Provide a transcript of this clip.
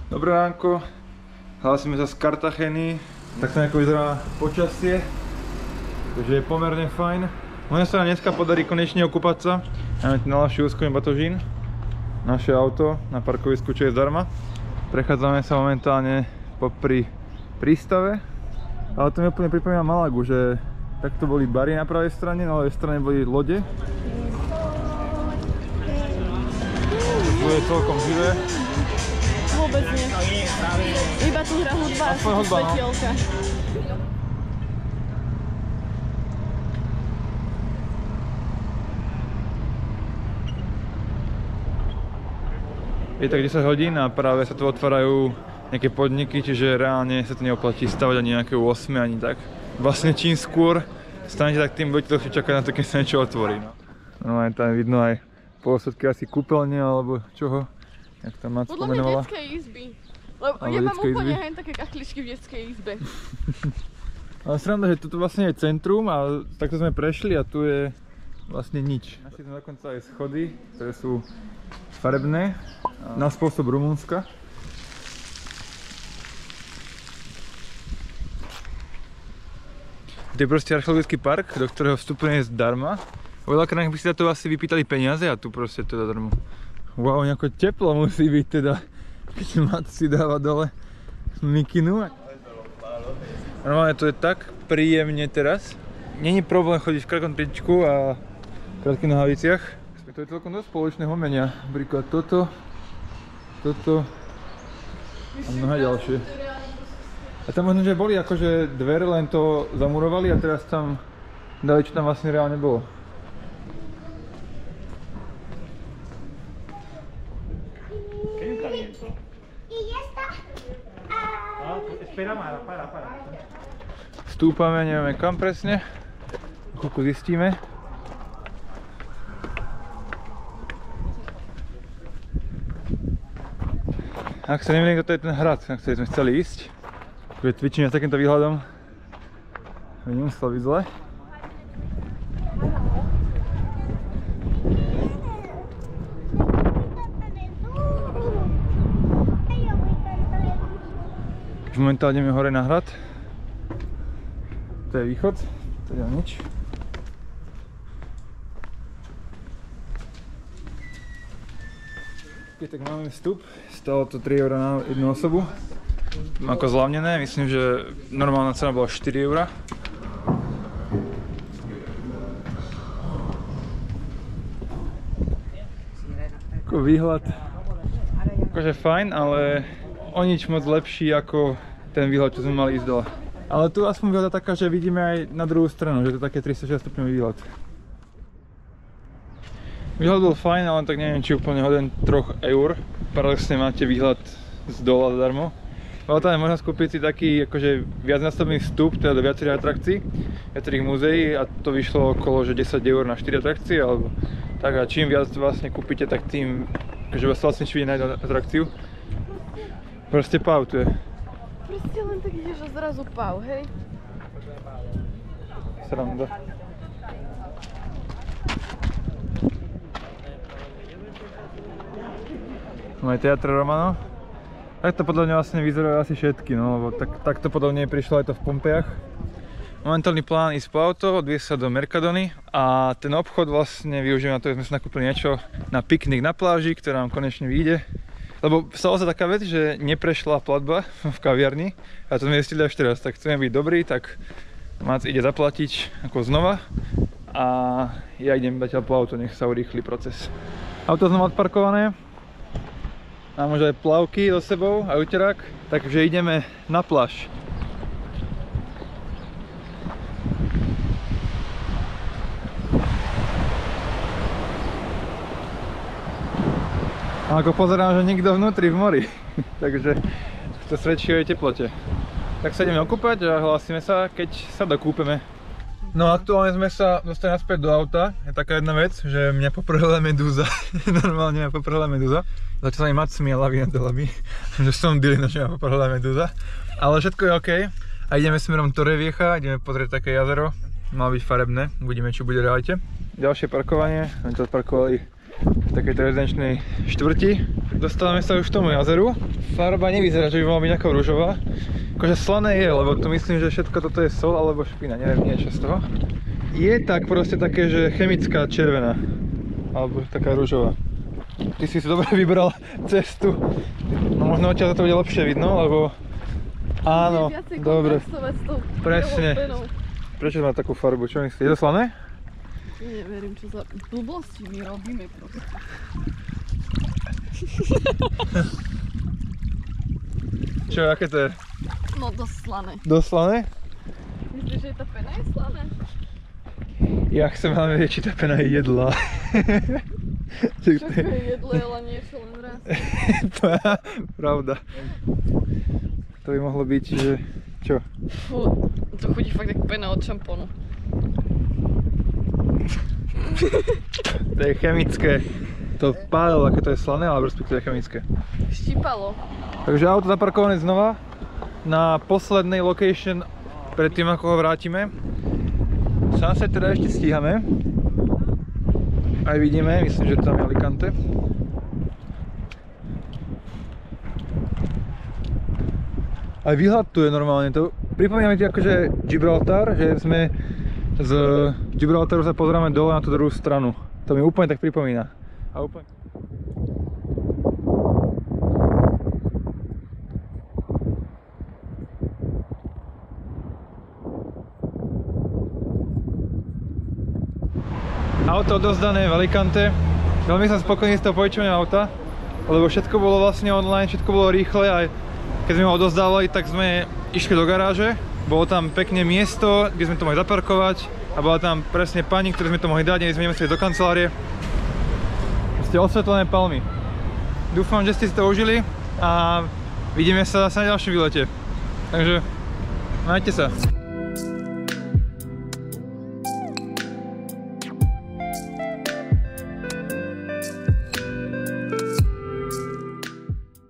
Dobré ránko, hlásime sa z Cartageny, tak sa nejako vyzerá počasie, takže je pomerne fajn. Možno sa nám dneska podarí konečne okúpať sa. Máme tu najľahší úzkový batožín, naše auto na parkovisku, čo je zdarma. Prechádzame sa momentálne popri prístave, ale to mi úplne pripomína Malagu, že takto boli bary na pravej strane, na ľavej strane boli lode. Tu je celkom živé. Vôbec nie. Iba tu hra hudba a svetielka. Je tak 10 hodín a práve sa tu otvárajú nejaké podniky, čiže reálne sa to neoplatí stavať ani nejaké 8 ani tak. Vlastne čím skôr stanete, tak tým budete dlhšie čakať na to, keď sa niečo otvorí. No aj tam vidno aj pôsledky asi kúpeľne alebo čoho, jak tam Mac spomenovala. Podľa mňa detskej izby. Lebo ja mám úplne hen také kachličky v detskej izbe. Ale sranda, že toto vlastne je centrum a takto sme prešli a tu je vlastne nič. Našli sme dokonca aj schody, ktoré sú farebné na spôsob Rumunska. To je proste archeologický park, do ktorého vstupujeme zdarma. Veľakrát by si za to asi vypýtali peniaze a tu proste to zadarmo. Wow, nejako teplo musí byť teda, keď Mat si dáva dole mikinu. Normálne to je tak príjemne teraz. Není problém chodiť v krátkom tričku a krátkych nohaviciach. To je celkom dosť spoločného umenia. Napríklad toto a mnohé ďalšie. A tam možno, že boli akože dvere, len to zamurovali a teraz tam dali, čo tam vlastne reálne bolo. Stúpame, nevieme kam presne. Chvíľku zistíme. Ak sa nemýlim, toto je ten hrad, na ktorý sme chceli ísť. Cvičenie s takýmto výhľadom by nemuselo byť zle. Už momentálne ideme hore na hrad. To je východ, teda nič. Tak máme vstup, stalo to 3 € na jednu osobu. Ako zľavnené, myslím, že normálna cena bola 4 €. Ako výhľad, akože fajn, ale o nič moc lepší ako ten výhľad, čo sme mali ísť dole. Ale tu aspoň výhľada taká, že vidíme aj na druhú stranu, že to je také 360 stupňový výhľad. Výhľad bol fajn, ale tak neviem, či úplne hoden 3 €. Paradoxne máte výhľad z dola zadarmo. Ale tam je možnosť kúpiť si taký akože viacnásobný vstup, teda do viacerých atrakcií, viacerých múzeí a to vyšlo okolo že 10 € na 4 atrakcie alebo tak a čím viac vlastne kúpite, tak tým akože vás vlastne vidieť na jednu atrakciu. Proste pautuje. Proste len tak ideš a zrazu pau, hej? Sranda. Máme Teatr Romano. Takto podobne vlastne vyzerajú asi všetky, no lebo takto podobne prišlo aj to v Pompejach. Momentálny plán ísť po auto, odviesť sa do Mercadony a ten obchod vlastne využijeme na to, že sme si nakúpili niečo na piknik na pláži, ktorá nám konečne vyjde. Lebo stala sa taká vec, že neprešla platba v kaviarni a to sme zistili až teraz, tak chceme byť dobrý, tak Mac ide zaplatiť ako znova a ja idem zatiaľ po auto, nech sa urýchli proces. Auto znova odparkované. Mám už aj plavky so sebou a uterák, takže ideme na pláž. A ako pozerám, že nikto vnútri v mori, takže to svedčí o jej teplote. Tak sa ideme okúpať a hlásime sa, keď sa dokúpeme. No aktuálne sme sa dostali naspäť do auta. Je taká jedna vec, že mňa poprhla medúza. Normálne mňa poprhla medúza. Začal sa mi Mat smiela do laby, že som dilino, že mňa poprhla medúza. Ale všetko je OK. A ideme smerom Torrevieja, ideme pozrieť také jazero. Má byť farebné, uvidíme, čo bude v realite. Ďalšie parkovanie, sme to odparkovali v takejto rezidenčnej štvrti. Dostávame sa už k tomu jazeru. Farba nevyzerá, že by mala byť nejaká ružová. Akože slané je, lebo tu myslím, že všetko toto je sol alebo špina, neviem niečo z toho. Je tak proste také, že chemická červená. Alebo taká ružová. Ty si dobre vybral cestu. No možno odtiaľ to bude lepšie vidno, lebo... Áno, dobre. Presne. Prečo má takú farbu? Čo myslíš? Je to slané? Neverím, čo za blbosti my robíme proste. Čo, aké to je? No dosť slané. Dosť slané? Myslíš, že tá pena je slané? Ja chcem hlavne vedieť, či tá pena je jedlá. Všetko je jedlo, ale niečo len raz. Pravda. To by mohlo byť, že... Čo? Fú, to chudí fakt jak pena od šampónu. To je chemické. To pálilo, aké to je slané, ale respektíve chemické. Štípalo. Takže auto zaparkované znova na poslednej location pred tým, ako ho vrátime. Sunset teda ešte stíhame. Aj vidíme, myslím, že tam je Alicante. Aj výhľad tu je normálne, to pripomína mi ti akože Gibraltar, že sme z Gibraltaru sa pozeráme dole na tú druhú stranu. To mi úplne tak pripomína. A úplne... Auto odovzdané v Alicante. Veľmi som spokojný z toho požičovania auta, lebo všetko bolo vlastne online, všetko bolo rýchle a keď sme ho odovzdávali, tak sme išli do garáže. Bolo tam pekné miesto, kde sme to mohli zaparkovať a bola tam presne pani, ktoré sme to mohli dať, sme nemuseli do kancelárie. Proste osvetlené palmy. Dúfam, že ste si to užili a vidíme sa zase na ďalšom výlete. Takže majte sa.